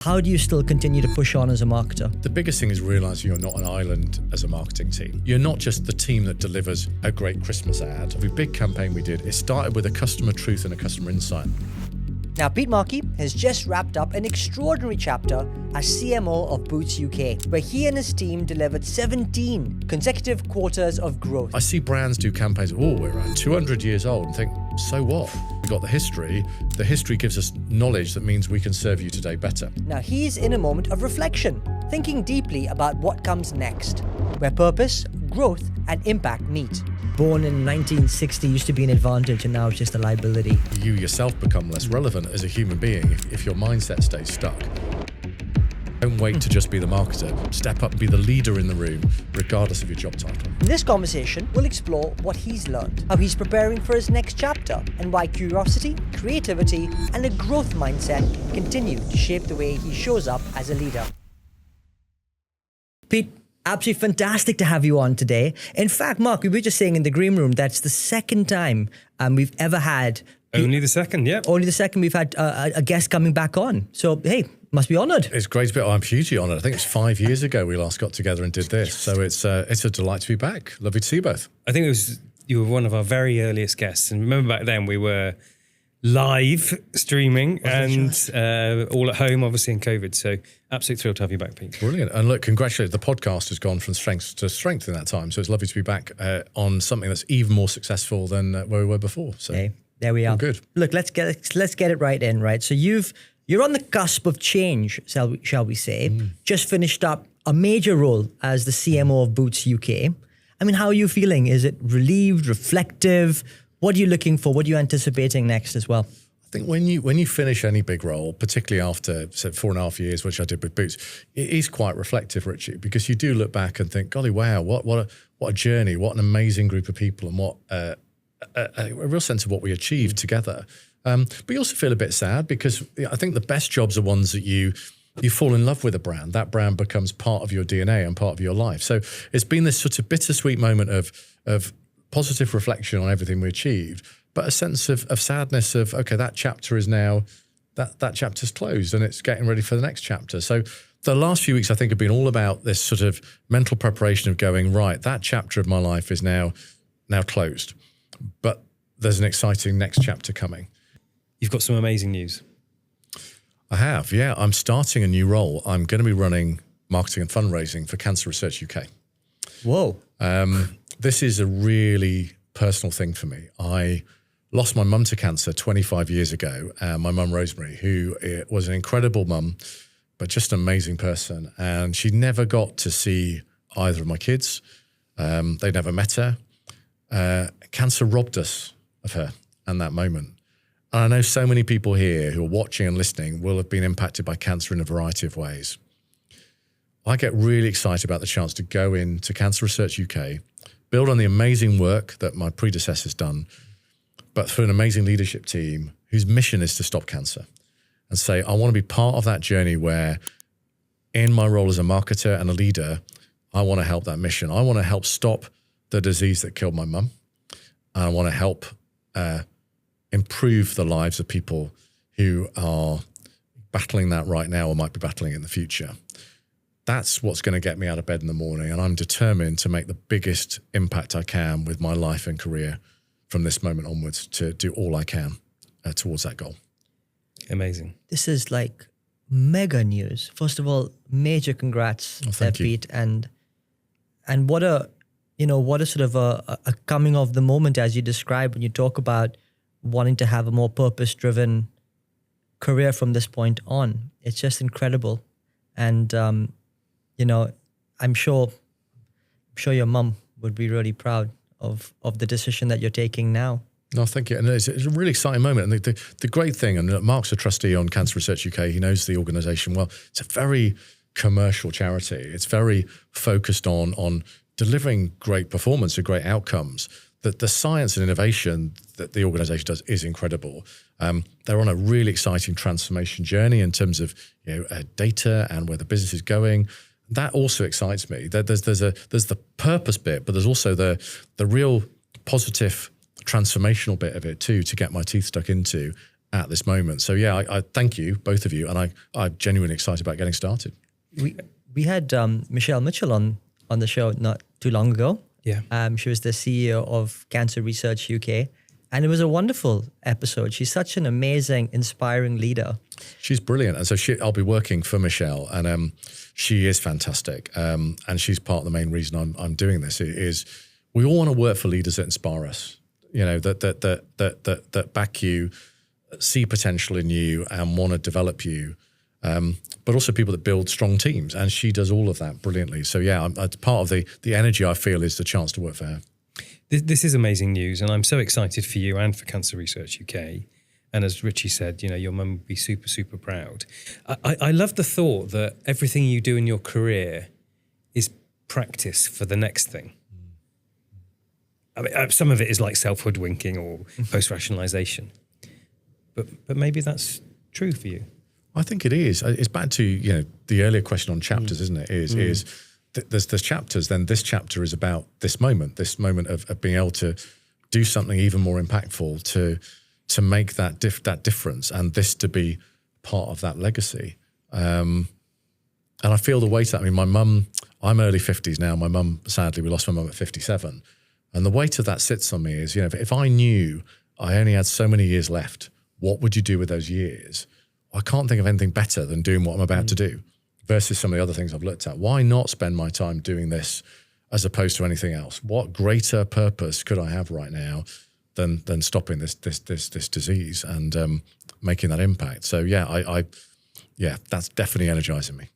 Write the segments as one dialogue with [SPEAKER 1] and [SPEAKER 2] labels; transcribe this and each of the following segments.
[SPEAKER 1] How do you still continue to push on as a marketer?
[SPEAKER 2] The biggest thing is realizing you're not an island as a marketing team. You're not just the team that delivers a great Christmas ad. Every big campaign we did, it started with a customer truth and a customer insight.
[SPEAKER 1] Now, Pete Markey has just wrapped up an extraordinary chapter as CMO of Boots UK, where he and his team delivered 17 consecutive quarters of growth.
[SPEAKER 2] I see brands do campaigns, we're around 200 years old, and think, so what? We've got the history. The history gives us knowledge that means we can serve you today better.
[SPEAKER 1] Now, he's in a moment of reflection, thinking deeply about what comes next, where purpose, growth, and impact meet. Born in 1960 used to be an advantage, and now it's just a liability.
[SPEAKER 2] You yourself become less relevant as a human being if your mindset stays stuck. Don't wait to just be the marketer. Step up and be the leader in the room, regardless of your job title.
[SPEAKER 1] In this conversation, we'll explore what he's learned, how he's preparing for his next chapter, and why curiosity, creativity, and a growth mindset continue to shape the way he shows up as a leader. Pete, absolutely fantastic to have you on today. In fact, Mark, we were just saying in the green room that's the second time we've ever had...
[SPEAKER 3] Only the second, yeah.
[SPEAKER 1] Only the second we've had a guest coming back on. So, hey, must be honoured.
[SPEAKER 2] It's great to be. I'm hugely honoured. I think it's 5 years ago we last got together and did this. So it's a delight to be back. Lovely to see you both.
[SPEAKER 3] I think you were one of our very earliest guests. And remember back then we were live streaming and all at home, obviously in COVID. So absolutely thrilled to have you back, Pete.
[SPEAKER 2] Brilliant. And look, congratulations. The podcast has gone from strength to strength in that time. So it's lovely to be back on something that's even more successful than where we were before. So
[SPEAKER 1] hey, there we are.
[SPEAKER 2] Good.
[SPEAKER 1] Look, let's get it right in, right? So you're on the cusp of change, shall we say. Just finished up a major role as the CMO of Boots UK. I mean, how are you feeling? Is it relieved, reflective? What are you looking for? What are you anticipating next as well?
[SPEAKER 2] I think when you finish any big role, particularly after, say, 4.5 years, which I did with Boots, it is quite reflective, Richie, because you do look back and think, golly, wow, what a journey, what an amazing group of people, and what a real sense of what we achieved together. But you also feel a bit sad because I think the best jobs are ones that you fall in love with a brand. That brand becomes part of your DNA and part of your life. So it's been this sort of bittersweet moment of positive reflection on everything we achieved, but a sense of sadness of, okay, that chapter is now, that chapter's closed and it's getting ready for the next chapter. So the last few weeks, I think, have been all about this sort of mental preparation of going, right, that chapter of my life is now closed, but there's an exciting next chapter coming.
[SPEAKER 3] You've got some amazing news.
[SPEAKER 2] I have, yeah. I'm starting a new role. I'm going to be running marketing and fundraising for Cancer Research UK.
[SPEAKER 1] Whoa.
[SPEAKER 2] This is a really personal thing for me. I lost my mum to cancer 25 years ago, my mum Rosemary, who was an incredible mum, but just an amazing person. And she never got to see either of my kids. They never met her. Cancer robbed us of her in that moment. And I know so many people here who are watching and listening will have been impacted by cancer in a variety of ways. I get really excited about the chance to go into Cancer Research UK, build on the amazing work that my predecessors done, but for an amazing leadership team whose mission is to stop cancer, and say, I want to be part of that journey where in my role as a marketer and a leader, I want to help that mission. I want to help stop the disease that killed my mum. And I want to help improve the lives of people who are battling that right now or might be battling it in the future. That's what's going to get me out of bed in the morning. And I'm determined to make the biggest impact I can with my life and career from this moment onwards to do all I can towards that goal.
[SPEAKER 3] Amazing.
[SPEAKER 1] This is like mega news. First of all, major congrats, Pete. And what a sort of a coming of the moment, as you described when you talk about wanting to have a more purpose-driven career from this point on. It's just incredible. And, I'm sure your mum would be really proud of the decision that you're taking now.
[SPEAKER 2] No, thank you. And it's a really exciting moment. And the great thing, and Mark's a trustee on Cancer Research UK, he knows the organisation well. It's a very commercial charity. It's very focused on delivering great performance and great outcomes. The science and innovation that the organisation does is incredible. They're on a really exciting transformation journey in terms of data and where the business is going. That also excites me. There's the purpose bit, but there's also the real positive transformational bit of it too to get my teeth stuck into at this moment. So yeah, I thank you, both of you, and I'm genuinely excited about getting started.
[SPEAKER 1] We had Michelle Mitchell on the show not too long ago.
[SPEAKER 3] Yeah.
[SPEAKER 1] She was the CEO of Cancer Research UK, and it was a wonderful episode. She's such an amazing, inspiring leader.
[SPEAKER 2] She's brilliant, and so I'll be working for Michelle, and she is fantastic, and she's part of the main reason I'm doing this. Is we all want to work for leaders that inspire us, you know, that back you, see potential in you, and want to develop you. But also people that build strong teams, and she does all of that brilliantly. So yeah, part of the energy I feel is the chance to work for her.
[SPEAKER 3] This is amazing news, and I'm so excited for you and for Cancer Research UK. And as Richie said, you know, your mum would be super, super proud. I love the thought that everything you do in your career is practice for the next thing. I mean, some of it is like self-hoodwinking or post-rationalization, but maybe that's true for you.
[SPEAKER 2] I think it is. It's back to, you know, the earlier question on chapters, isn't it? There's chapters. Then this chapter is about this moment of being able to do something even more impactful to make that difference, and this to be part of that legacy. And I feel the weight of that. I mean, my mum, I'm early 50s now. My mum, sadly, we lost my mum at 57. And the weight of that sits on me is, you know, if I knew I only had so many years left, what would you do with those years? I can't think of anything better than doing what I'm about to do versus some of the other things I've looked at. Why not spend my time doing this as opposed to anything else? What greater purpose could I have right now than stopping this disease and making that impact? So yeah, yeah, that's definitely energizing me.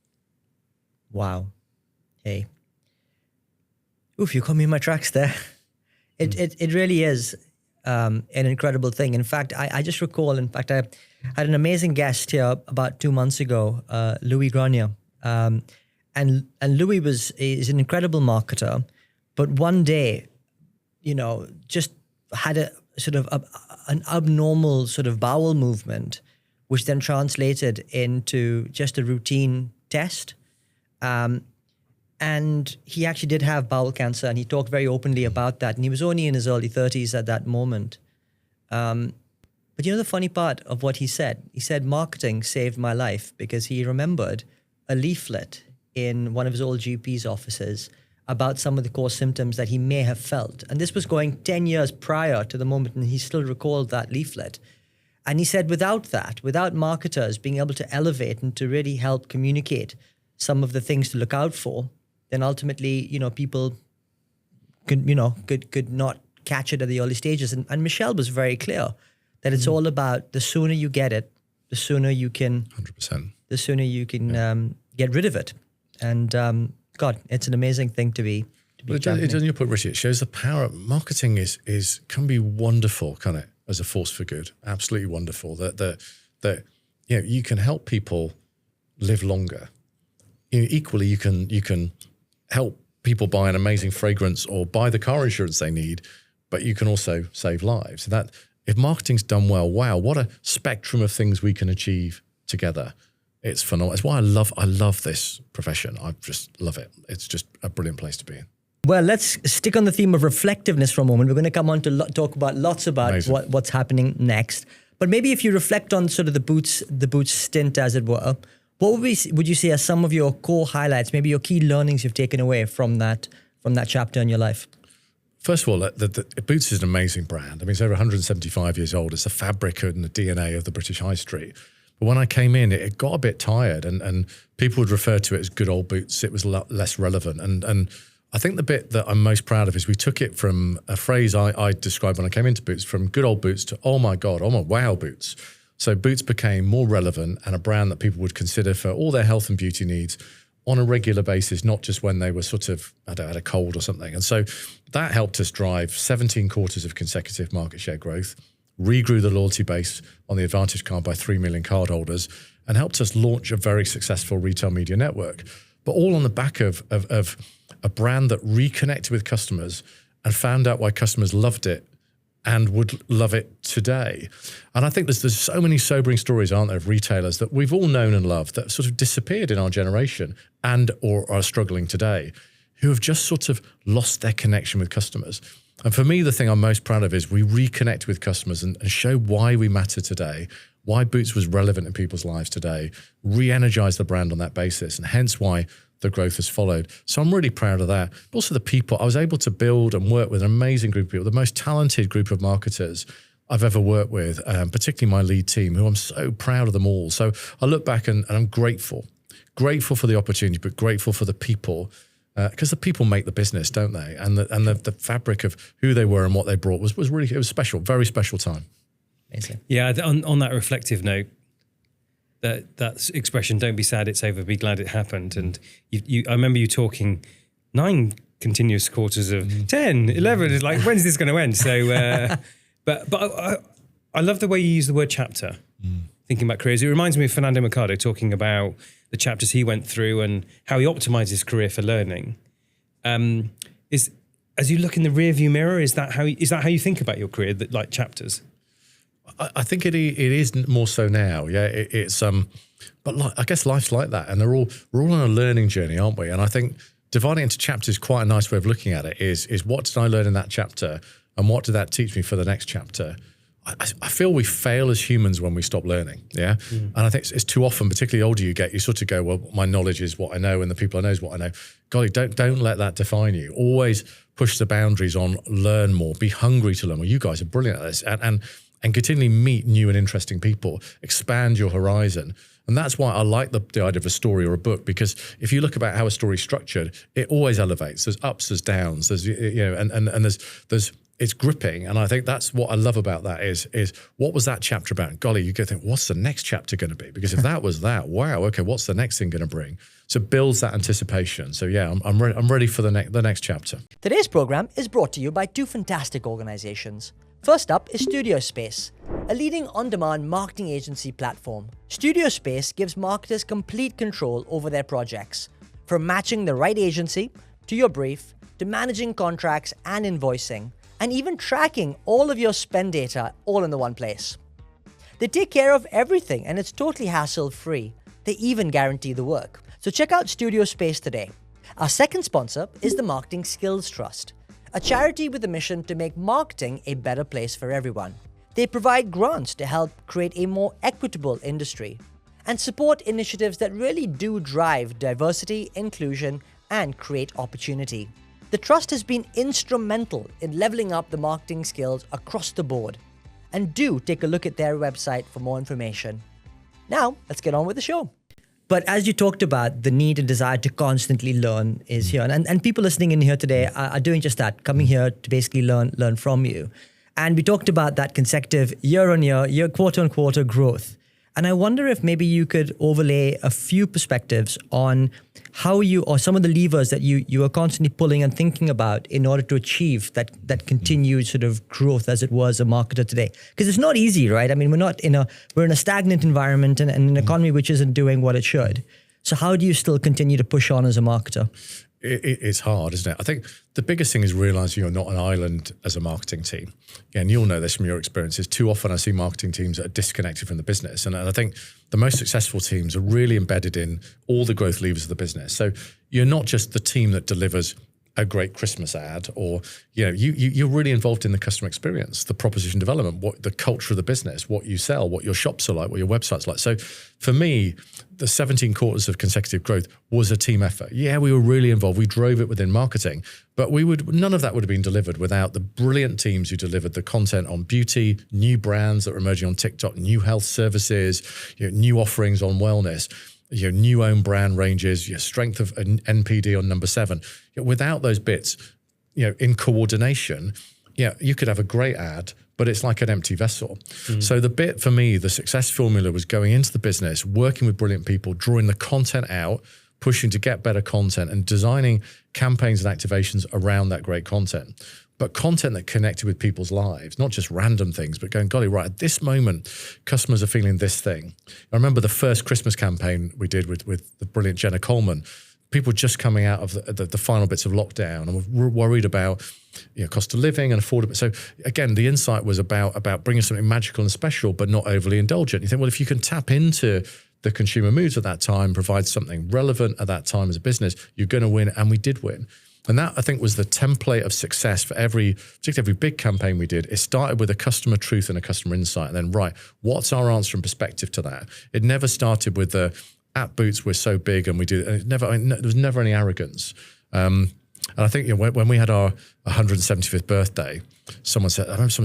[SPEAKER 1] Wow. Hey. Oof, you caught me in my tracks there. It really is an incredible thing. In fact, I just recall, I had an amazing guest here about 2 months ago, Louis Grenier. And Louis is an incredible marketer, but one day, you know, just had a sort of an abnormal sort of bowel movement, which then translated into just a routine test. And he actually did have bowel cancer, and he talked very openly about that. And he was only in his early 30s at that moment. But you know the funny part of what he said marketing saved my life because he remembered a leaflet in one of his old GP's offices about some of the core symptoms that he may have felt. And this was going 10 years prior to the moment, and he still recalled that leaflet. And he said without that, without marketers being able to elevate and to really help communicate some of the things to look out for, then ultimately, you know, people could not catch it at the early stages. And Michelle was very clear that it's all about the sooner you get it, the sooner you can
[SPEAKER 2] 100%.
[SPEAKER 1] The sooner you can get rid of it. And God, it's an amazing thing to be.
[SPEAKER 2] It doesn't you put, Richie, it shows the power. Marketing can be wonderful, can it, as a force for good? Absolutely wonderful. That you know, you can help people live longer. You know, equally, you can help people buy an amazing fragrance or buy the car insurance they need, but you can also save lives. That if marketing's done well, wow, what a spectrum of things we can achieve together. It's phenomenal. It's why I love this profession. I just love it. It's just a brilliant place to be in.
[SPEAKER 1] Well, let's stick on the theme of reflectiveness for a moment. We're going to come on to talk about lots about what's happening next. But maybe if you reflect on sort of the boots stint, as it were, what would you say are some of your core highlights, maybe your key learnings you've taken away from that chapter in your life?
[SPEAKER 2] First of all, the Boots is an amazing brand. I mean, it's over 175 years old. It's the fabric and the DNA of the British High Street. But when I came in, it got a bit tired, and people would refer to it as good old Boots. It was a lot less relevant. And I think the bit that I'm most proud of is we took it from a phrase I described when I came into Boots, from good old Boots to, oh my God, oh my wow Boots. So Boots became more relevant and a brand that people would consider for all their health and beauty needs on a regular basis, not just when they were sort of, I don't know, had a cold or something. And so that helped us drive 17 quarters of consecutive market share growth, regrew the loyalty base on the Advantage card by 3 million cardholders, and helped us launch a very successful retail media network. But all on the back of a brand that reconnected with customers and found out why customers loved it and would love it today. And I think there's so many sobering stories, aren't there, of retailers that we've all known and loved that sort of disappeared in our generation and or are struggling today, who have just sort of lost their connection with customers. And for me, the thing I'm most proud of is we reconnect with customers and show why we matter today why Boots was relevant in people's lives today, re-energize the brand on that basis, and hence why the growth has followed. So I'm really proud of that. But also the people, I was able to build and work with an amazing group of people, the most talented group of marketers I've ever worked with, particularly my lead team, who I'm so proud of them all. So I look back and I'm grateful for the opportunity, but grateful for the people, because the people make the business, don't they? And the fabric of who they were and what they brought was really, it was special, very special time.
[SPEAKER 1] Amazing.
[SPEAKER 3] Yeah, on that reflective note, that expression, don't be sad it's over, be glad it happened. And I remember you talking 9 continuous quarters of 10, 11, it's like, when's this going to end? So, but I love the way you use the word chapter, thinking about careers. It reminds me of Fernando Mercado talking about the chapters he went through and how he optimized his career for learning. As you look in the rearview mirror, is that how you think about your career, that like chapters?
[SPEAKER 2] I think it is more so now. Yeah, it's but I guess life's like that, and we're all on a learning journey, aren't we? And I think dividing into chapters is quite a nice way of looking at it. Is what did I learn in that chapter, and what did that teach me for the next chapter? I feel we fail as humans when we stop learning. Yeah, and I think it's too often, particularly the older you get, you sort of go, well, my knowledge is what I know, and the people I know is what I know. Golly, don't let that define you. Always push the boundaries on, learn more, be hungry to learn more. You guys are brilliant at this, and continually meet new and interesting people, expand your horizon. And that's why I like the idea of a story or a book, because if you look about how a story is structured, it always elevates. There's ups, there's downs, there's, and there's it's gripping. And I think that's what I love about that is what was that chapter about? Golly, you go think, what's the next chapter going to be? Because if that was that, wow, okay, what's the next thing going to bring? So it builds that anticipation. So yeah, I'm ready for the next chapter.
[SPEAKER 1] Today's program is brought to you by 2 fantastic organizations. First up is Studio Space, a leading on-demand marketing agency platform. Studio Space gives marketers complete control over their projects, from matching the right agency to your brief, to managing contracts and invoicing, and even tracking all of your spend data all in the one place. They take care of everything, and it's totally hassle-free. They even guarantee the work. So check out Studio Space today. Our second sponsor is the Marketing Skills Trust, a charity with a mission to make marketing a better place for everyone. They provide grants to help create a more equitable industry and support initiatives that really do drive diversity, inclusion, and create opportunity. The trust has been instrumental in leveling up the marketing skills across the board. And do take a look at their website for more information. Now, let's get on with the show. But as you talked about, the need and desire to constantly learn is here. And people listening in here today are doing just that, coming here to basically learn from you. And we talked about that consecutive year-on-year, quarter-on-quarter growth. And I wonder if maybe you could overlay a few perspectives on how or some of the levers that you are constantly pulling and thinking about in order to achieve that continued sort of growth as it was a marketer today. Because it's not easy, right? I mean, we're in a stagnant environment and an economy which isn't doing what it should. So how do you still continue to push on as a marketer?
[SPEAKER 2] It's hard, isn't it? I think the biggest thing is realizing you're not an island as a marketing team. And you'll know this from your experiences. Too often I see marketing teams that are disconnected from the business. And I think the most successful teams are really embedded in all the growth levers of the business. So you're not just the team that delivers a great Christmas ad, or you're really involved in the customer experience, the proposition development, what the culture of the business, what you sell, what your shops are like, what your website's like. So for me, the 17 quarters of consecutive growth was a team effort. Yeah, we were really involved. We drove it within marketing, but none of that would have been delivered without the brilliant teams who delivered the content on beauty, new brands that were emerging on TikTok, new health services, new offerings on wellness, new own brand ranges, strength of an NPD on number 7. Without those bits, in coordination, you could have a great ad, but it's like an empty vessel. So the bit for me, the success formula was going into the business, working with brilliant people, drawing the content out, pushing to get better content and designing campaigns and activations around that great content. But content that connected with people's lives, not just random things, but going, golly, right, at this moment, customers are feeling this thing. I remember the first Christmas campaign we did with the brilliant Jenna Coleman. People just coming out of the final bits of lockdown and were worried about cost of living and affordability. So again, the insight was about bringing something magical and special, but not overly indulgent. You think, well, if you can tap into the consumer moods at that time, provide something relevant at that time as a business, you're going to win. And we did win. And that, I think, was the template of success for particularly every big campaign we did. It started with a customer truth and a customer insight. And then, right, what's our answer and perspective to that? It never started with the, at Boots, we're so big and we do, and there was never any arrogance. And I think, you know, when we had our 175th birthday, I remember someone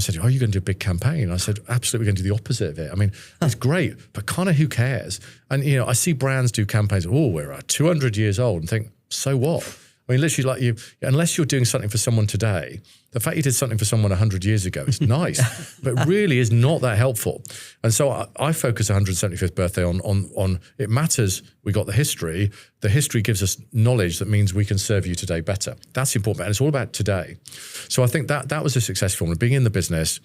[SPEAKER 2] said, "Oh, you're going to do a big campaign?" I said, "Absolutely, we're going to do the opposite of it. I mean, it's great, but kind of who cares?" And, you know, I see brands do campaigns, "Oh, we're 200 years old," and think, so what? I mean, literally, like, unless you're doing something for someone today, the fact you did something for someone 100 years ago, it's nice, but really is not that helpful. And so I focus 175th birthday on it matters. We got the history. The history gives us knowledge that means we can serve you today better. That's important, and it's all about today. So I think that was a success formula, being in the business,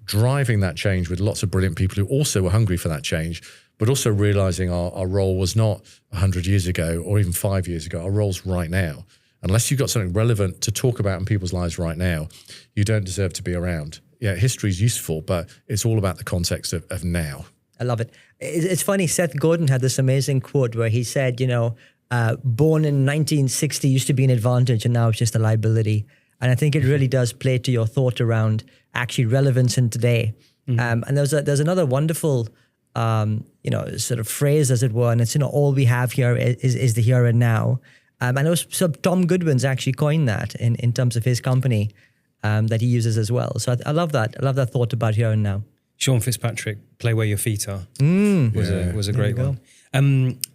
[SPEAKER 2] driving that change with lots of brilliant people who also were hungry for that change, but also realizing our role was not 100 years ago or even 5 years ago. Our role's right now. Unless you've got something relevant to talk about in people's lives right now, you don't deserve to be around. Yeah, history is useful, but it's all about the context of now.
[SPEAKER 1] I love it. It's funny, Seth Godin had this amazing quote where he said, you know, born in 1960 used to be an advantage and now it's just a liability. And I think it really does play to your thought around actually relevance in today. And there's another wonderful, you know, sort of phrase, as it were, and it's, you know, all we have here is the here and now. And it was Tom Goodwin's actually coined that in terms of his company that he uses as well. So I love that. I love that thought about here and now.
[SPEAKER 3] Sean Fitzpatrick, Play Where Your Feet Are, was a great one.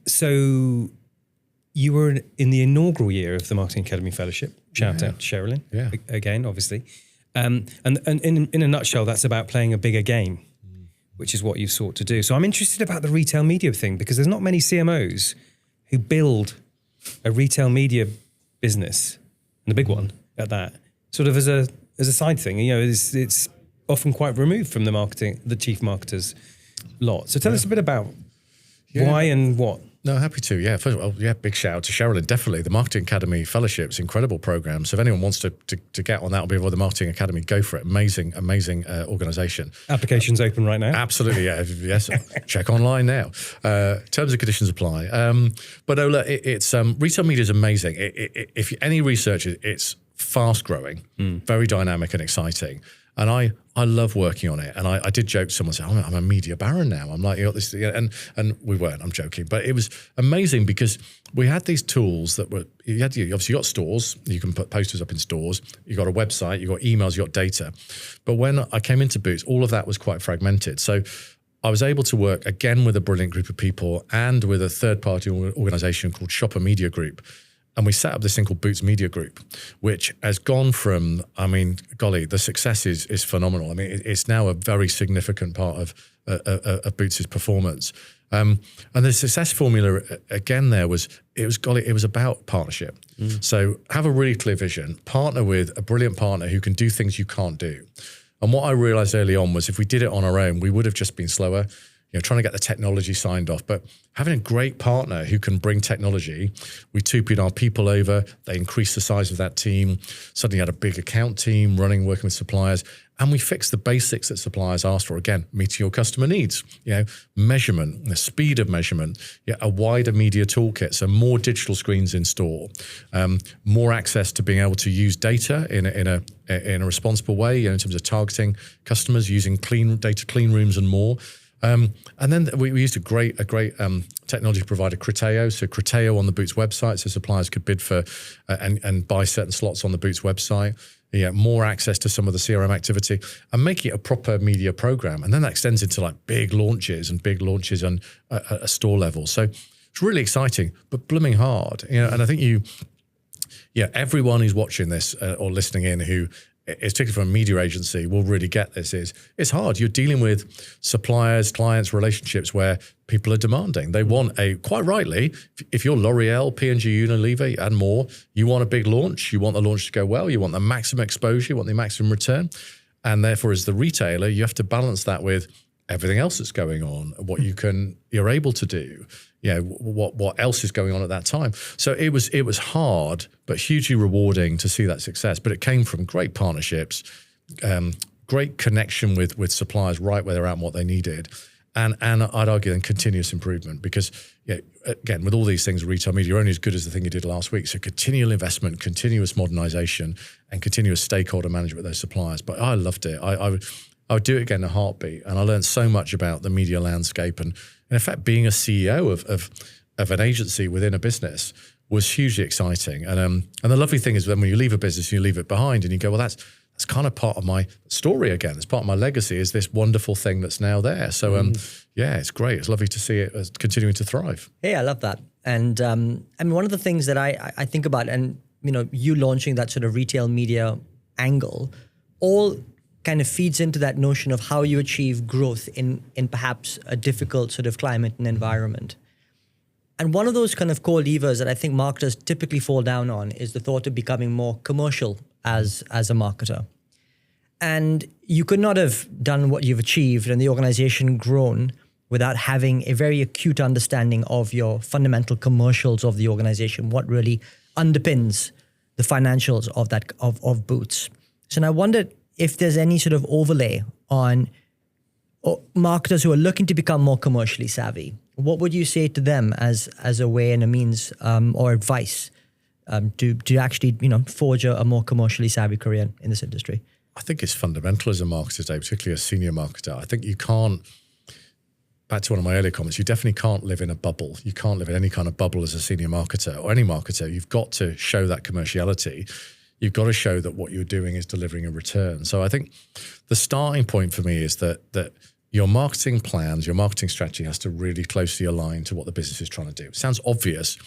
[SPEAKER 3] So you were in the inaugural year of the Marketing Academy Fellowship. Shout out to Sherilyn, again, obviously. And in a nutshell, that's about playing a bigger game, which is what you've sought to do. So I'm interested about the retail media thing, because there's not many CMOs who build a retail media business, and a big one at that, sort of as a side thing. You know, it's often quite removed from the chief marketer's lot. So tell us a bit about why and what.
[SPEAKER 2] No, happy to. Yeah, first of all, big shout out to Sherilyn. Definitely, the Marketing Academy Fellowship's incredible program. So if anyone wants to get on that, will be with the Marketing Academy. Go for it. Amazing organisation.
[SPEAKER 3] Applications open right now.
[SPEAKER 2] Absolutely, yeah. Yes, check online now. Terms and conditions apply. But no, look, it's retail media is amazing. If any research, it's fast growing, very dynamic and exciting. And I love working on it. And I did joke to someone, said, "Oh, I'm a media baron now." I'm like, you got this, and we weren't. I'm joking, but it was amazing because we had these tools that were. You obviously got stores. You can put posters up in stores. You got a website. You got emails. You got data. But when I came into Boots, all of that was quite fragmented. So I was able to work again with a brilliant group of people and with a third-party organization called Shopper Media Group. And we set up this thing called Boots Media Group, which has gone from, I mean, golly, the success is phenomenal. I mean, it's now a very significant part of Boots' performance. And the success formula, again, it was about partnership. So have a really clear vision, partner with a brilliant partner who can do things you can't do. And what I realized early on was if we did it on our own, we would have just been slower. You know, trying to get the technology signed off, but having a great partner who can bring technology, we two-peed our people over, they increased the size of that team, suddenly had a big account team running, working with suppliers, and we fixed the basics that suppliers asked for. Again, meeting your customer needs, you know, measurement, the speed of measurement, a wider media toolkit, so more digital screens in store, more access to being able to use data in a responsible way, you know, in terms of targeting customers, using data clean rooms and more. And then we used a great technology provider, Criteo. So Criteo on the Boots website, so suppliers could bid for and buy certain slots on the Boots website. More access to some of the CRM activity, and make it a proper media program. And then that extends into like big launches on a store level. So it's really exciting, but blooming hard. You know, and I think everyone who's watching this or listening in who is particularly from a media agency will really get this. It's hard. You're dealing with suppliers, clients, relationships where people are demanding. They want quite rightly, if you're L'Oreal, P&G, Unilever and more, you want a big launch. You want the launch to go well. You want the maximum exposure. You want the maximum return. And therefore, as the retailer, you have to balance that with everything else that's going on, what you're able to do, you know, what else is going on at that time. So it was hard, but hugely rewarding to see that success. But it came from great partnerships, great connection with suppliers right where they're at and what they needed. And I'd argue then continuous improvement, because again, with all these things, retail media, you're only as good as the thing you did last week. So continual investment, continuous modernization, and continuous stakeholder management with those suppliers. But I loved it. I would do it again in a heartbeat. And I learned so much about the media landscape. And in effect, being a CEO of an agency within a business was hugely exciting. And the lovely thing is then when you leave a business, you leave it behind and you go, well, that's kind of part of my story again. It's part of my legacy, is this wonderful thing that's now there. So, it's great. It's lovely to see it continuing to thrive.
[SPEAKER 1] Hey, I love that. And I mean, one of the things that I think about, and, you launching that sort of retail media angle, all kind of feeds into that notion of how you achieve growth in perhaps a difficult sort of climate and environment. And one of those kind of core levers that I think marketers typically fall down on is the thought of becoming more commercial as a marketer. And you could not have done what you've achieved and the organization grown without having a very acute understanding of your fundamental commercials of the organization, what really underpins the financials of Boots. So I wondered if there's any sort of overlay on marketers who are looking to become more commercially savvy. What would you say to them as a way and a means or advice to actually forge a more commercially savvy career in this industry?
[SPEAKER 2] I think it's fundamental as a marketer today, particularly a senior marketer. I think you can't, back to one of my earlier comments, you definitely can't live in a bubble. You can't live in any kind of bubble as a senior marketer or any marketer. You've got to show that commerciality. You've got to show that what you're doing is delivering a return. So I think the starting point for me is that your marketing plans, your marketing strategy has to really closely align to what the business is trying to do. It sounds obvious,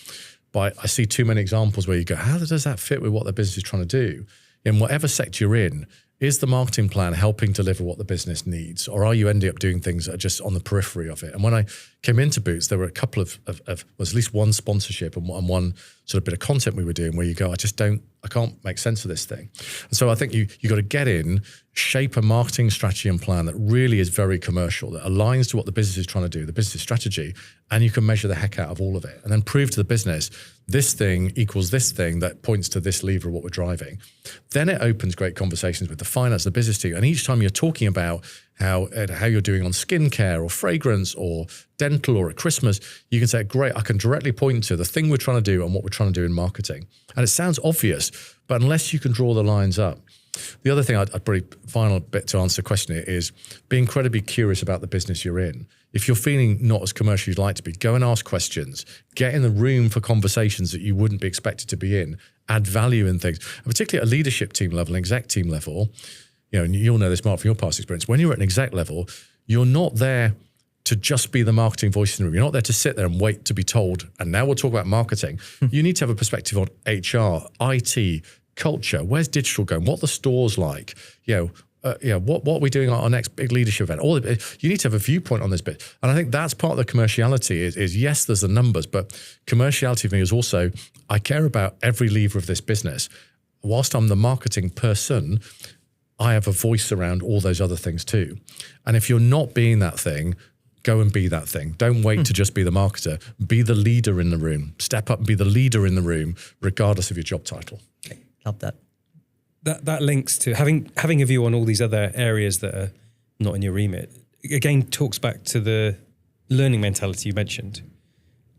[SPEAKER 2] but I see too many examples where you go, how does that fit with what the business is trying to do? In whatever sector you're in, is the marketing plan helping deliver what the business needs? Or are you ending up doing things that are just on the periphery of it? And when I came into Boots, there were a couple of was at least one sponsorship and one sort of bit of content we were doing where you go, I can't make sense of this thing. And so I think you got to get in, shape a marketing strategy and plan that really is very commercial, that aligns to what the business is trying to do, the business strategy, and you can measure the heck out of all of it. And then prove to the business, this thing equals this thing that points to this lever of what we're driving. Then it opens great conversations with the finance, the business team. And each time you're talking about how you're doing on skincare or fragrance or dental or at Christmas, you can say, great, I can directly point to the thing we're trying to do and what we're trying to do in marketing. And it sounds obvious, but unless you can draw the lines up. The other thing I'd probably, final bit to answer the question is be incredibly curious about the business you're in. If you're feeling not as commercial as you'd like to be, go and ask questions, get in the room for conversations that you wouldn't be expected to be in, add value in things, and particularly at a leadership team level, exec team level. And you'll know this, Mark, from your past experience. When you're at an exec level, you're not there to just be the marketing voice in the room. You're not there to sit there and wait to be told, and now we'll talk about marketing. You need to have a perspective on HR, IT, culture. Where's digital going? What are the stores like? What are we doing at our next big leadership event? You need to have a viewpoint on this bit. And I think that's part of the commerciality is yes, there's the numbers, but commerciality for me is also, I care about every lever of this business. Whilst I'm the marketing person, I have a voice around all those other things too. And if you're not being that thing, go and be that thing. Don't wait to just be the marketer. Be the leader in the room. Step up and be the leader in the room, regardless of your job title.
[SPEAKER 1] Okay, love that.
[SPEAKER 3] That links to having a view on all these other areas that are not in your remit. Again, talks back to the learning mentality you mentioned.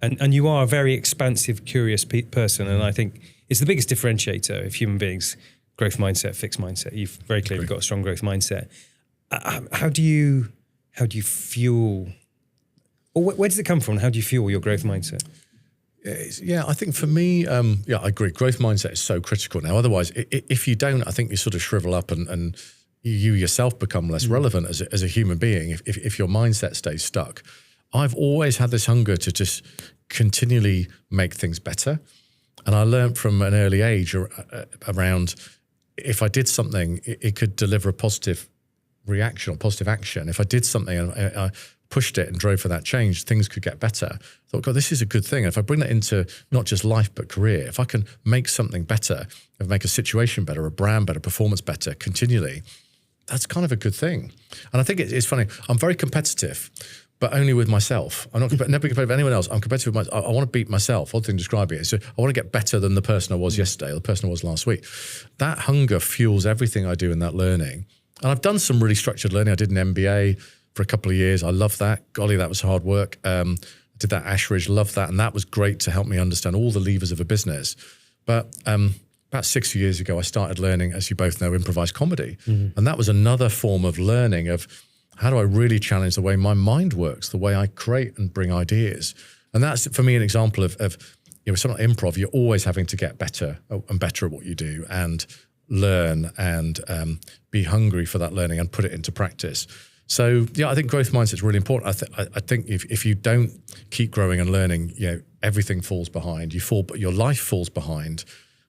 [SPEAKER 3] And you are a very expansive, curious person. And I think it's the biggest differentiator of human beings. Growth mindset, fixed mindset. You've very clearly got a strong growth mindset. How do you fuel, or where does it come from? How do you fuel your growth mindset?
[SPEAKER 2] Yeah, I think for me, I agree. Growth mindset is so critical now. Otherwise, if you don't, I think you sort of shrivel up and you yourself become less relevant as a human being if your mindset stays stuck. I've always had this hunger to just continually make things better. And I learned from an early age around if I did something, it could deliver a positive reaction or positive action. If I did something and I pushed it and drove for that change, things could get better. I thought, God, this is a good thing. If I bring that into not just life, but career, if I can make something better, if I make a situation better, a brand better, performance better continually, that's kind of a good thing. And I think it's funny. I'm very competitive, but only with myself. I'm not never competitive with anyone else. I'm competitive with myself. I want to beat myself. Odd thing to describe it. So I want to get better than the person I was yesterday or the person I was last week. That hunger fuels everything I do in that learning. And I've done some really structured learning. I did an MBA, for a couple of years. I loved that. Golly, that was hard work. I did that at Ashridge, loved that. And that was great to help me understand all the levers of a business. But about 6 years ago, I started learning, as you both know, improvised comedy. And that was another form of learning of how do I really challenge the way my mind works, the way I create and bring ideas. And that's, for me, an example of something like improv. You're always having to get better and better at what you do and learn and be hungry for that learning and put it into practice. So, yeah, I think growth mindset is really important. I think if you don't keep growing and learning, everything falls behind. Your life falls behind.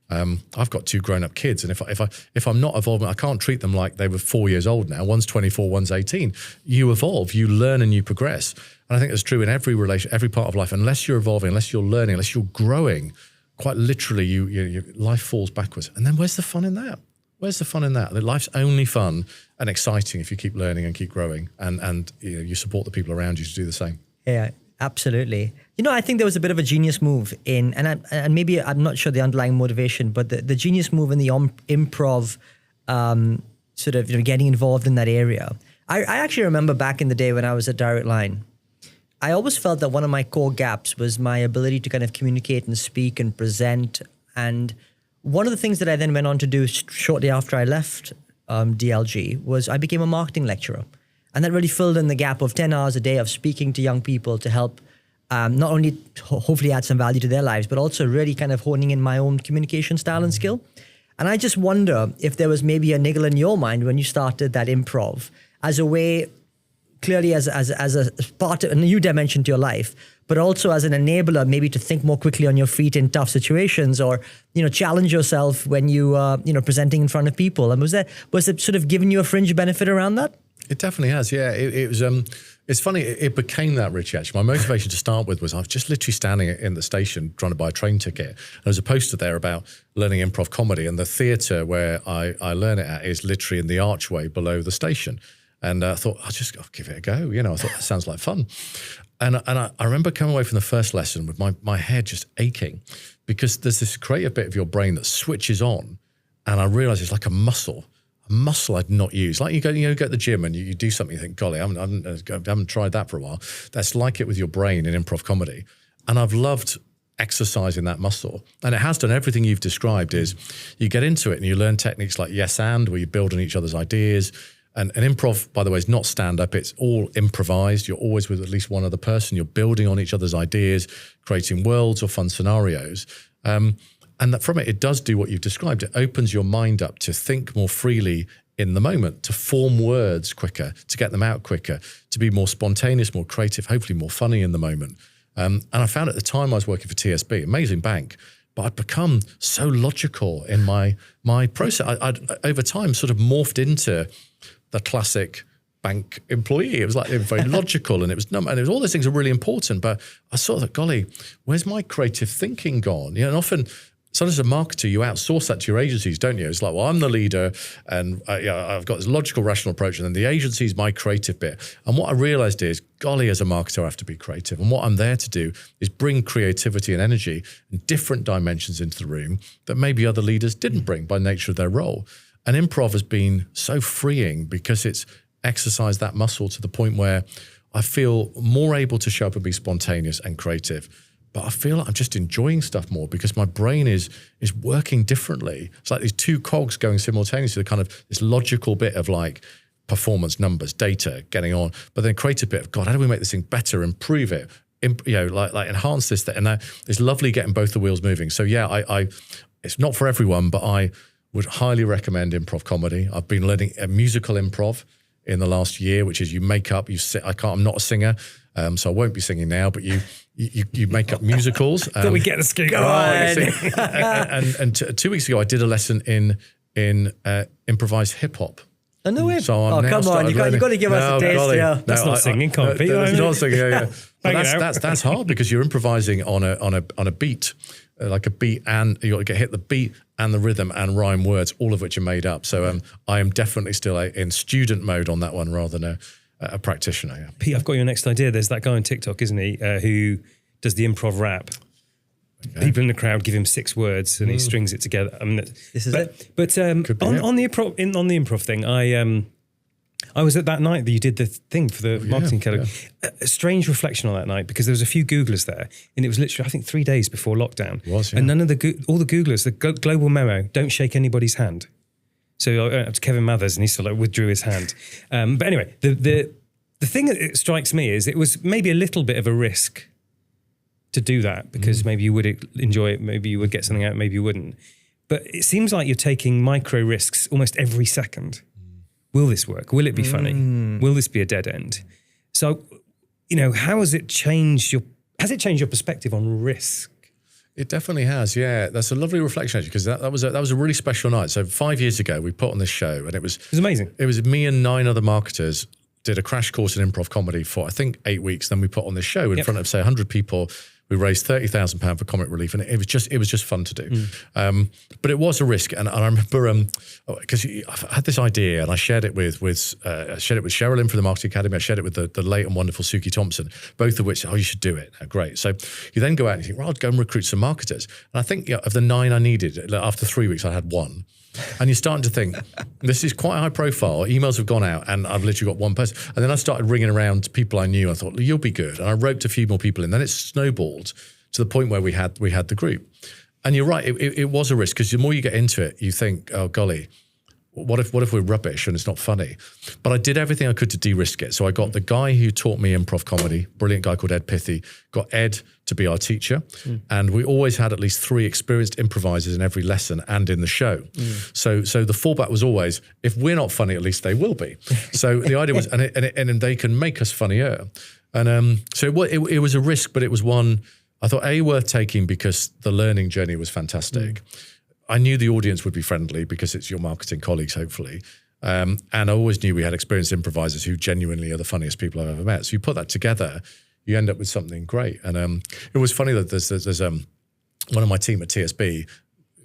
[SPEAKER 2] I've got 2 grown-up kids, and if I'm not evolving, I can't treat them like they were 4 years old now. One's 24, one's 18. You evolve, you learn, and you progress. And I think that's true in every relation, every part of life. Unless you're evolving, unless you're learning, unless you're growing, quite literally, your life falls backwards. And then where's the fun in that? Where's the fun in that? Life's only fun and exciting if you keep learning and keep growing, and you support the people around you to do the same.
[SPEAKER 1] Yeah. Absolutely. I think there was a bit of a genius move and maybe I'm not sure the underlying motivation, but the genius move in the improv, sort of getting involved in that area. I actually remember back in the day when I was at Direct Line, I always felt that one of my core gaps was my ability to kind of communicate and speak and present. And one of the things that I then went on to do shortly after I left DLG was I became a marketing lecturer. And that really filled in the gap of 10 hours a day of speaking to young people to help not only hopefully add some value to their lives, but also really kind of honing in my own communication style and skill. And I just wonder if there was maybe a niggle in your mind when you started that improv as a way, clearly as a part of a new dimension to your life, but also as an enabler maybe to think more quickly on your feet in tough situations, or challenge yourself when you presenting in front of people. And was it sort of giving you a fringe benefit around that?
[SPEAKER 2] It definitely has, yeah. It was. It's funny. It became that, Richie. Actually, my motivation to start with was I was just literally standing in the station trying to buy a train ticket. And there's a poster there about learning improv comedy, and the theatre where I learn it at is literally in the archway below the station. And I thought I'll give it a go. I thought that sounds like fun. And I remember coming away from the first lesson with my head just aching, because there's this creative bit of your brain that switches on, and I realised it's like a muscle I'd not used. Like you go to the gym and you do something, you think, golly, I haven't tried that for a while. That's like it with your brain in improv comedy. And I've loved exercising that muscle. And it has done everything you've described. Is you get into it and you learn techniques like yes and, where you build on each other's ideas. And improv, by the way, is not stand-up. It's all improvised. You're always with at least one other person. You're building on each other's ideas, creating worlds or fun scenarios. And that from it does do what you've described. It opens your mind up to think more freely in the moment, to form words quicker, to get them out quicker, to be more spontaneous, more creative, hopefully more funny in the moment. And I found at the time I was working for TSB, amazing bank, but I'd become so logical in my process. I'd over time sort of morphed into the classic bank employee. It was very logical, and it was all those things are really important. But I sort of thought, golly, where's my creative thinking gone? And often, sometimes as a marketer, you outsource that to your agencies, don't you? It's like, well, I'm the leader, and I've got this logical, rational approach, and then the agency is my creative bit. And what I realized is, golly, as a marketer, I have to be creative. And what I'm there to do is bring creativity and energy and different dimensions into the room that maybe other leaders didn't bring by nature of their role. And improv has been so freeing because it's exercised that muscle to the point where I feel more able to show up and be spontaneous and creative. But I feel like I'm just enjoying stuff more because my brain is working differently. It's like these two cogs going simultaneously, the kind of this logical bit of like performance, numbers, data, getting on, but then creative bit of, God, how do we make this thing better, improve it, like enhance this, and it's lovely getting both the wheels moving. So yeah, I it's not for everyone, but I would highly recommend improv comedy. I've been learning a musical improv in the last year, which is you make up, I'm not a singer, so I won't be singing now, but you make up musicals.
[SPEAKER 3] Can we get the scoop?
[SPEAKER 2] And 2 weeks ago, I did a lesson in improvised hip hop.
[SPEAKER 1] Oh, no way.
[SPEAKER 2] So I'm
[SPEAKER 1] come on, you've got to give us a taste.
[SPEAKER 2] Golly.
[SPEAKER 1] Yeah.
[SPEAKER 3] That's not singing, can't be.
[SPEAKER 2] That's not singing, yeah.
[SPEAKER 3] But
[SPEAKER 2] that's hard because you're improvising on a beat, like a beat, and you got to hit the beat and the rhythm and rhyme words, all of which are made up. So I am definitely still in student mode on that one rather than a practitioner. Yeah.
[SPEAKER 3] Pete, I've got your next idea. There's that guy on TikTok, isn't he, who does the improv rap. Okay. People in the crowd give him 6 words and he strings it together. I mean,
[SPEAKER 1] this is it.
[SPEAKER 3] But on the improv thing, I was at that night that you did the thing for the marketing academy. Yeah. A strange reflection on that night, because there was a few Googlers there, and it was literally, I think, 3 days before lockdown.
[SPEAKER 2] It was, yeah.
[SPEAKER 3] And none of all the Googlers, the global memo, don't shake anybody's hand. So I went up to Kevin Mathers and he sort of withdrew his hand. But anyway, the thing that strikes me is it was maybe a little bit of a risk to do that, because maybe you would enjoy it, maybe you would get something out, maybe you wouldn't. But it seems like you're taking micro risks almost every second. Will this work? Will it be funny? Will this be a dead end? So, how has it changed your perspective on risk?
[SPEAKER 2] It definitely has, yeah. That's a lovely reflection, actually, because that was a really special night. So 5 years ago, we put on this show, and it was
[SPEAKER 3] amazing.
[SPEAKER 2] It was me and 9 other marketers did a crash course in improv comedy for, I think, 8 weeks. Then we put on this show in front of, say, 100 people. We raised £30,000 for comic relief, and it was just fun to do. But it was a risk, and I remember because I had this idea, and I shared it with Sherilyn from the Marketing Academy. I shared it with the late and wonderful Suki Thompson, both of which, you should do it. Great. So you then go out and you think, well, I'll go and recruit some marketers. And I think of the 9 I needed, after 3 weeks, I had 1. And you're starting to think, this is quite high profile. Emails have gone out and I've literally got 1 person. And then I started ringing around people I knew. I thought, you'll be good. And I roped a few more people in. Then it snowballed to the point where we had the group. And you're right, it was a risk, because the more you get into it, you think, oh, golly, what if we're rubbish and it's not funny? But I did everything I could to de-risk it. So I got the guy who taught me improv comedy, brilliant guy called Ed Pithy, got Ed to be our teacher. And we always had at least 3 experienced improvisers in every lesson and in the show. So the fallback was always, if we're not funny, at least they will be. So the idea was, and they can make us funnier. And so it was a risk, but it was one I thought, worth taking because the learning journey was fantastic. I knew the audience would be friendly because it's your marketing colleagues, hopefully. And I always knew we had experienced improvisers who genuinely are the funniest people I've ever met. So you put that together, you end up with something great. And it was funny that there's one of my team at TSB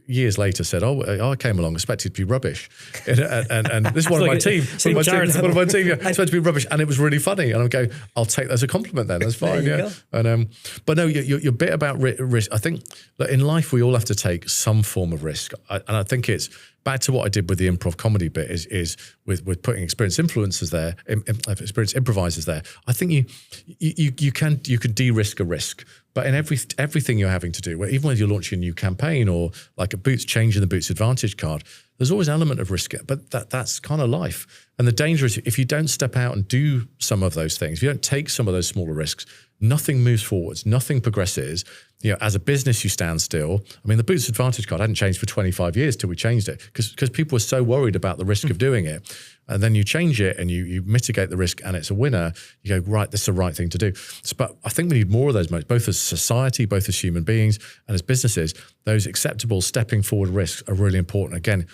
[SPEAKER 2] years later said, I came along, expected to be rubbish. And this is one of my team. One of my team, expected to be rubbish. And it was really funny. And I'm going, I'll take that as a compliment then. That's fine, yeah. And but no, your bit about risk, I think that in life we all have to take some form of risk. And I think it's back to what I did with the improv comedy bit is with putting experienced influencers there, experienced improvisers there. I think you can de-risk a risk. But in everything you're having to do, even when you're launching a new campaign or like changing the Boots Advantage card, there's always an element of risk. But that's kind of life. And the danger is if you don't step out and do some of those things, if you don't take some of those smaller risks, nothing moves forwards, nothing progresses. As a business, you stand still. I mean, the Boots Advantage card hadn't changed for 25 years till we changed it because people were so worried about the risk of doing it. And then you change it and you mitigate the risk and it's a winner. You go, right, this is the right thing to do. But I think we need more of those moments, both as society, both as human beings and as businesses. Those acceptable stepping forward risks are really important. Again,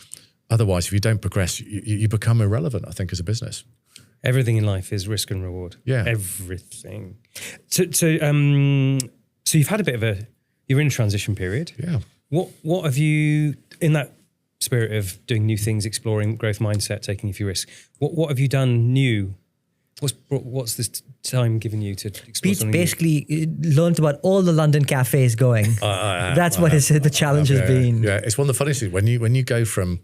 [SPEAKER 2] otherwise, if you don't progress, you become irrelevant, I think, as a business.
[SPEAKER 3] Everything in life is risk and reward.
[SPEAKER 2] Yeah.
[SPEAKER 3] Everything. So you've had a bit of you're in a transition period.
[SPEAKER 2] Yeah.
[SPEAKER 3] What have you, in that spirit of doing new things, exploring growth mindset, taking a few risks, what have you done new? What's this time given you to explore
[SPEAKER 1] Pete's basically learned about all the London cafes going. That's what the challenge has been.
[SPEAKER 2] Yeah, it's one of the funniest things. When you go from,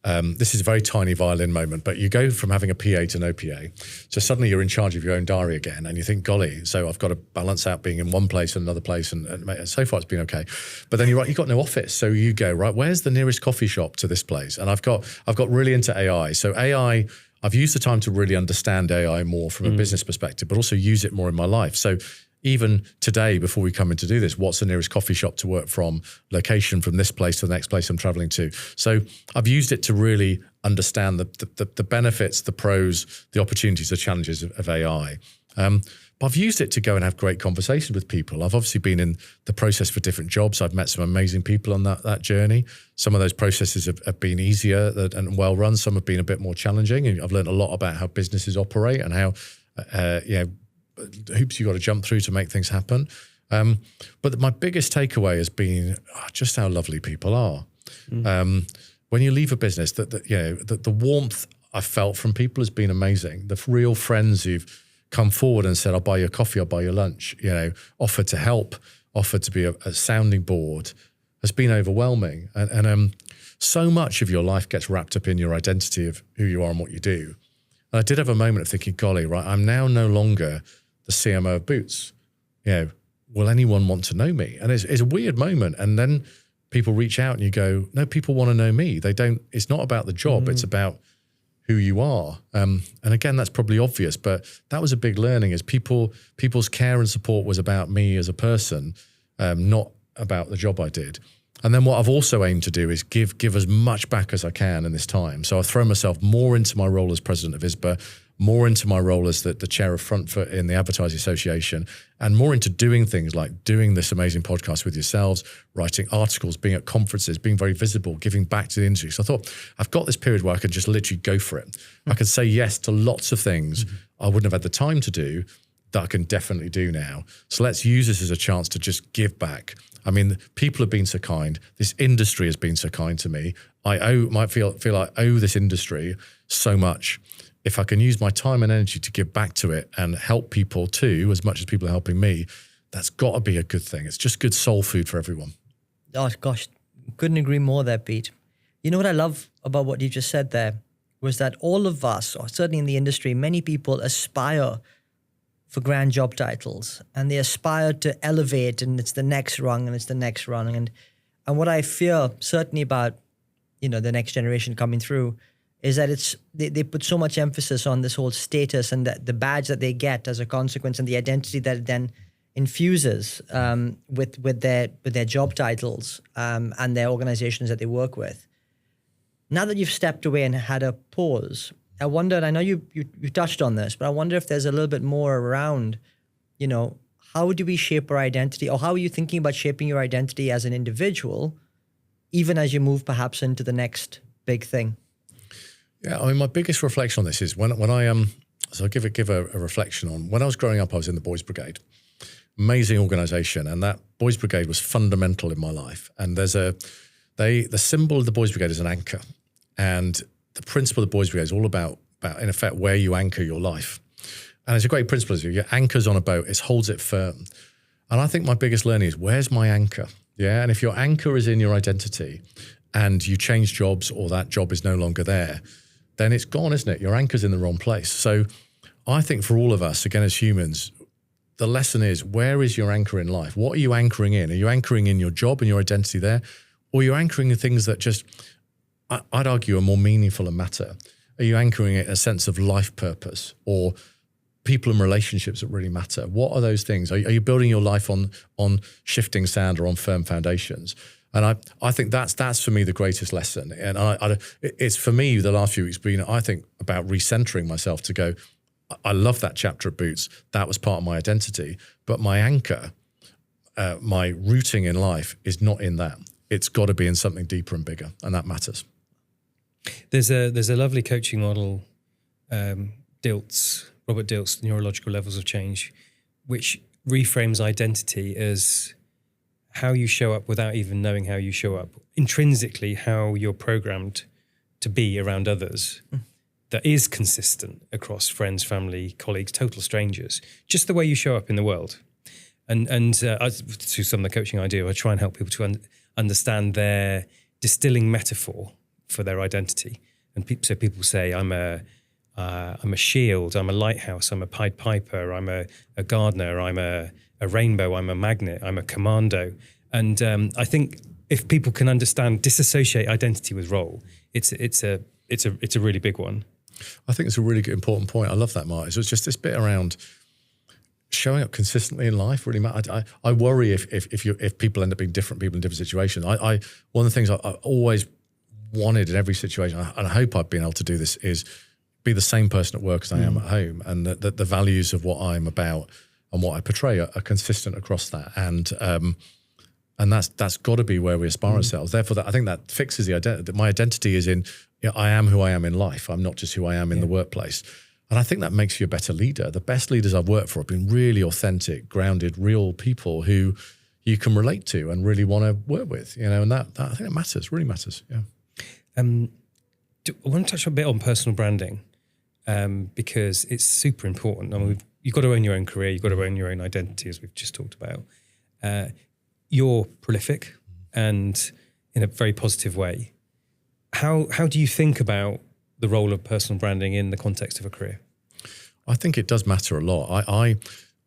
[SPEAKER 2] this is a very tiny violin moment, but you go from having a PA to no PA. So suddenly you're in charge of your own diary again and you think, golly, so I've got to balance out being in one place and another place. And so far it's been okay. But then you're right, you've got no office. So you go, right, where's the nearest coffee shop to this place? And I've got really into AI. So AI, I've used the time to really understand AI more from a business perspective, but also use it more in my life. So even today, before we come in to do this, what's the nearest coffee shop to work from, location from this place to the next place I'm traveling to. So I've used it to really understand the benefits, the pros, the opportunities, the challenges of AI. But I've used it to go and have great conversations with people. I've obviously been in the process for different jobs. I've met some amazing people on that journey. Some of those processes have been easier and well run. Some have been a bit more challenging. And I've learned a lot about how businesses operate and how hoops you've got to jump through to make things happen. But my biggest takeaway has been just how lovely people are. When you leave a business, the warmth I've felt from people has been amazing. The real friends who've come forward and said, I'll buy you a coffee, I'll buy you lunch, offered to help, offered to be a sounding board has been overwhelming. And so much of your life gets wrapped up in your identity of who you are and what you do. And I did have a moment of thinking, golly, right, I'm now no longer the CMO of Boots. You know, will anyone want to know me? And it's a weird moment. And then people reach out and you go, no, people want to know me. They don't, it's not about the job. It's about who you are. And again, that's probably obvious, but that was a big learning, is people's care and support was about me as a person, not about the job I did. And then what I've also aimed to do is give as much back as I can in this time. So I've thrown myself more into my role as president of ISBA, more into my role as the chair of Frontfoot in the Advertising Association, and more into doing things like doing this amazing podcast with yourselves, writing articles, being at conferences, being very visible, giving back to the industry. So I thought, I've got this period where I could just literally go for it. I could say yes to lots of things I wouldn't have had the time to do that I can definitely do now. So let's use this as a chance to just give back. I mean, people have been so kind. This industry has been so kind to me. Might feel I owe this industry so much. If I can use my time and energy to give back to it and help people too, as much as people are helping me, that's got to be a good thing. It's just good soul food for everyone.
[SPEAKER 1] Oh, gosh, couldn't agree more there, Pete. You know what I love about what you just said there was that all of us, or certainly in the industry, many people aspire for grand job titles, and they aspire to elevate, and it's the next rung, and it's the next rung. And what I fear certainly about, you know, the next generation coming through is that they put so much emphasis on this whole status and the badge that they get as a consequence, and the identity that it then infuses with their job titles and their organizations that they work with. Now that you've stepped away and had a pause, I wonder, and I know you touched on this, but I wonder if there's a little bit more around, you know, how do we shape our identity, or how are you thinking about shaping your identity as an individual, even as you move perhaps into the next big thing?
[SPEAKER 2] Yeah, I mean, my biggest reflection on this is when I so I'll give a reflection on when I was growing up. I was in the Boys Brigade, amazing organisation, and that Boys Brigade was fundamental in my life. And there's the symbol of the Boys Brigade is an anchor, and the principle of the Boys Brigade is all about in effect where you anchor your life. And it's a great principle. Your anchor's on a boat, it holds it firm. And I think my biggest learning is, where's my anchor? Yeah, and if your anchor is in your identity, and you change jobs or that job is no longer there, then it's gone, isn't it? Your anchor's in the wrong place. So I think for all of us, again, as humans, the lesson is, where is your anchor in life? What are you anchoring in? Are you anchoring in your job and your identity there? Or are you anchoring in things that just, I'd argue, are more meaningful and matter? Are you anchoring it a sense of life purpose or people and relationships that really matter? What are those things? Are you building your life on shifting sand or on firm foundations? And I think that's for me the greatest lesson. And it's for me the last few weeks been, I think, about recentering myself to go, I love that chapter at Boots. That was part of my identity. But my anchor, my rooting in life is not in that. It's got to be in something deeper and bigger, and that matters.
[SPEAKER 3] There's a lovely coaching model, Robert Dilts, Neurological Levels of Change, which reframes identity as how you show up without even knowing how you show up, intrinsically how you're programmed to be around others, that is consistent across friends, family, colleagues, total strangers, just the way you show up in the world. And through some of the coaching I do, I try and help people to understand their distilling metaphor for their identity. And so people say, I'm a shield, I'm a lighthouse, I'm a Pied Piper, I'm a gardener, I'm a rainbow, I'm a magnet, I'm a commando. And I think if people can disassociate identity with role, it's a really big one.
[SPEAKER 2] I think it's a really good, important point. I love that, Mark. So it's just this bit around showing up consistently in life really matters. I worry if people end up being different people in different situations. One of the things I always wanted in every situation, and I hope I've been able to do this, is be the same person at work as I am at home, and that the values of what I'm about and what I portray are consistent across that. And that's got to be where we aspire ourselves. Therefore, I think that fixes the identity. My identity is in, I am who I am in life. I'm not just who I am in the workplace. And I think that makes you a better leader. The best leaders I've worked for have been really authentic, grounded, real people who you can relate to and really want to work with. And that I think it matters, really matters. Yeah.
[SPEAKER 3] I want to touch a bit on personal branding because it's super important. I mean, you've got to own your own career. You've got to own your own identity, as we've just talked about. You're prolific and in a very positive way. How do you think about the role of personal branding in the context of a career?
[SPEAKER 2] I think it does matter a lot. I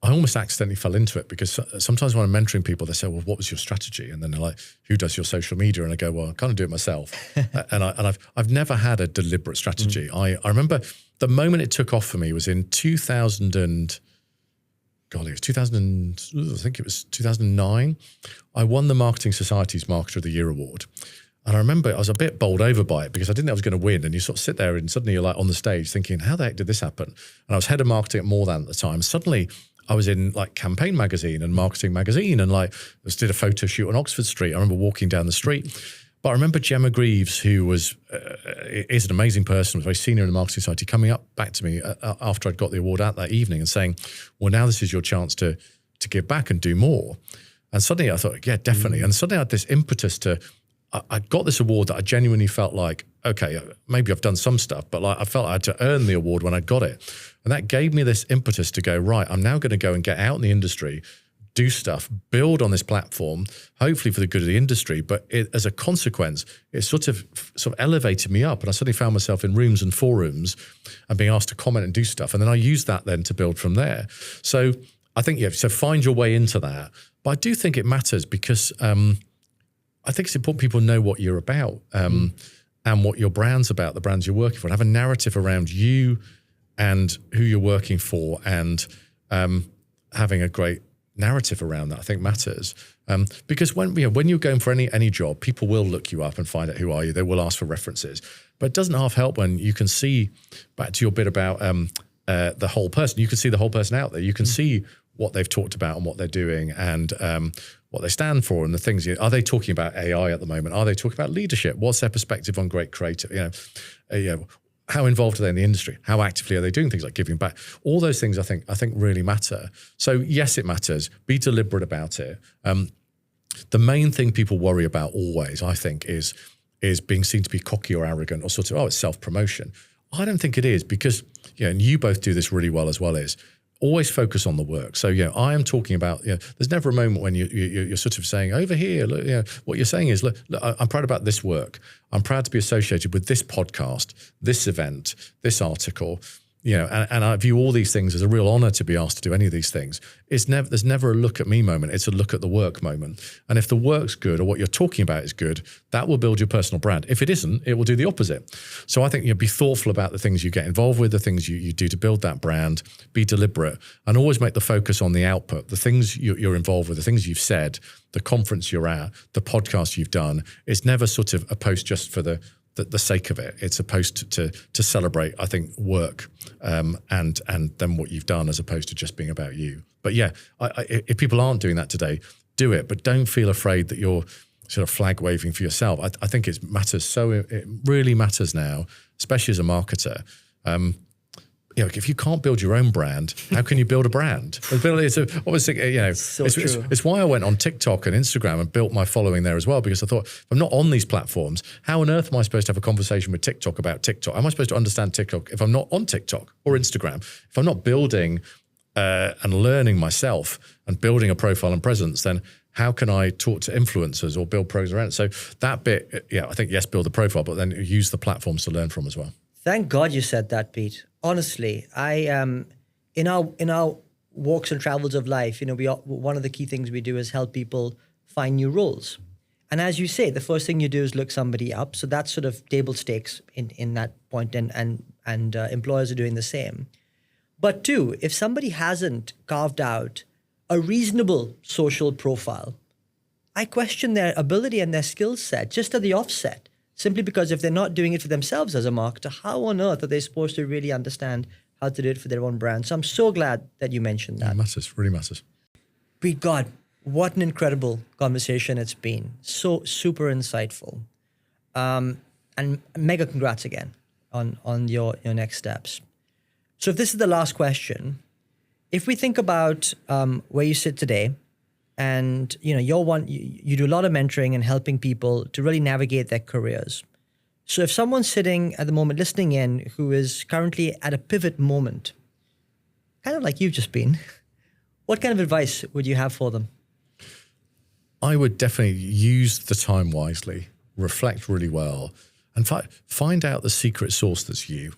[SPEAKER 2] almost accidentally fell into it because sometimes when I'm mentoring people, they say, well, what was your strategy? And then they're like, who does your social media? And I go, well, I kind of do it myself. and I've never had a deliberate strategy. I remember the moment it took off for me was in 2000 and, God, it was 2000, I think it was 2009. I won the Marketing Society's Marketer of the Year award. And I remember I was a bit bowled over by it because I didn't think I was going to win. And you sort of sit there and suddenly you're like on the stage thinking, how the heck did this happen? And I was head of marketing at More Than at the time. Suddenly I was in like Campaign magazine and Marketing magazine and like I did a photo shoot on Oxford Street. I remember walking down the street. But I remember Gemma Greaves, who is an amazing person, was very senior in the Marketing Society, coming up back to me after I'd got the award out that evening and saying, well, now this is your chance to give back and do more. And suddenly I thought, yeah, definitely. And suddenly I had this impetus I got this award that I genuinely felt like, okay, maybe I've done some stuff, but like I felt I had to earn the award when I got it. And that gave me this impetus to go, right, I'm now going to go and get out in the industry, do stuff, build on this platform, hopefully for the good of the industry. But as a consequence, it sort of elevated me up. And I suddenly found myself in rooms and forums and being asked to comment and do stuff. And then I used that then to build from there. So I think, yeah, so find your way into that. But I do think it matters because I think it's important people know what you're about and what your brand's about, the brands you're working for, and have a narrative around you and who you're working for, and having a great narrative around that I think matters. Because when you're going for any job, people will look you up and find out who are you. They will ask for references. But it doesn't half help when you can see, back to your bit about the whole person, you can see the whole person out there. You can see what they've talked about and what they're doing and what they stand for and the things. Are they talking about AI at the moment? Are they talking about leadership? What's their perspective on great creative? How involved are they in the industry? How actively are they doing things like giving back? All those things I think really matter. So yes, it matters. Be deliberate about it. The main thing people worry about always, I think, is being seen to be cocky or arrogant or sort of, it's self-promotion. I don't think it is because, and you both do this really well as well, is always focus on the work. So, I am talking about, there's never a moment when you're sort of saying, over here, look, what you're saying is, look, I'm proud about this work. I'm proud to be associated with this podcast, this event, this article, and I view all these things as a real honor to be asked to do any of these things. There's never a look at me moment. It's a look at the work moment. And if the work's good or what you're talking about is good, that will build your personal brand. If it isn't, it will do the opposite. So I think be thoughtful about the things you get involved with, the things you do to build that brand, be deliberate, and always make the focus on the output, the things you're involved with, the things you've said, the conference you're at, the podcast you've done. It's never sort of a post just for the sake of it. It's supposed to celebrate, I think, work and then what you've done as opposed to just being about you. But yeah, if people aren't doing that today, do it. But don't feel afraid that you're sort of flag waving for yourself. I think it matters. So it really matters now, especially as a marketer. If you can't build your own brand, how can you build a brand? It's why I went on TikTok and Instagram and built my following there as well, because I thought, if I'm not on these platforms, how on earth am I supposed to have a conversation with TikTok about TikTok? How am I supposed to understand TikTok if I'm not on TikTok or Instagram? If I'm not building and learning myself and building a profile and presence, then how can I talk to influencers or build programs around it? So that bit, I think, yes, build the profile, but then use the platforms to learn from as well.
[SPEAKER 1] Thank God you said that, Pete. Honestly, in our walks and travels of life, one of the key things we do is help people find new roles. And as you say, the first thing you do is look somebody up. So that's sort of table stakes in that point, and employers are doing the same. But two, if somebody hasn't carved out a reasonable social profile, I question their ability and their skill set just at the offset. Simply because if they're not doing it for themselves as a marketer, how on earth are they supposed to really understand how to do it for their own brand? So I'm so glad that you mentioned that.
[SPEAKER 2] It matters, really matters.
[SPEAKER 1] Pete, God, what an incredible conversation it's been. So super insightful. And mega congrats again on your next steps. So if this is the last question, if we think about where you sit today, and you do a lot of mentoring and helping people to really navigate their careers. So if someone's sitting at the moment listening in who is currently at a pivot moment, kind of like you've just been, what kind of advice would you have for them?
[SPEAKER 2] I would definitely use the time wisely, reflect really well, and find out the secret sauce that's you.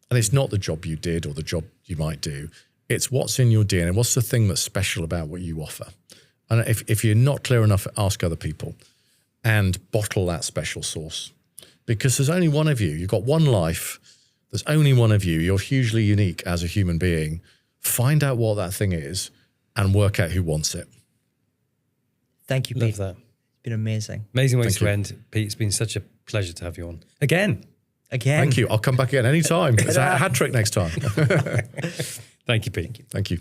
[SPEAKER 2] And it's not the job you did or the job you might do. It's what's in your DNA. What's the thing that's special about what you offer? And if you're not clear enough, ask other people and bottle that special sauce. Because there's only one of you. You've got one life. There's only one of you. You're hugely unique as a human being. Find out what that thing is and work out who wants it.
[SPEAKER 1] Thank you,
[SPEAKER 3] Love
[SPEAKER 1] Pete.
[SPEAKER 3] that.
[SPEAKER 1] It's been amazing.
[SPEAKER 3] Amazing way to end. Pete, it's been such a pleasure to have you on. Again.
[SPEAKER 2] Thank you. I'll come back again anytime. It's a hat trick next time.
[SPEAKER 3] Thank you, Pete.
[SPEAKER 2] Thank you.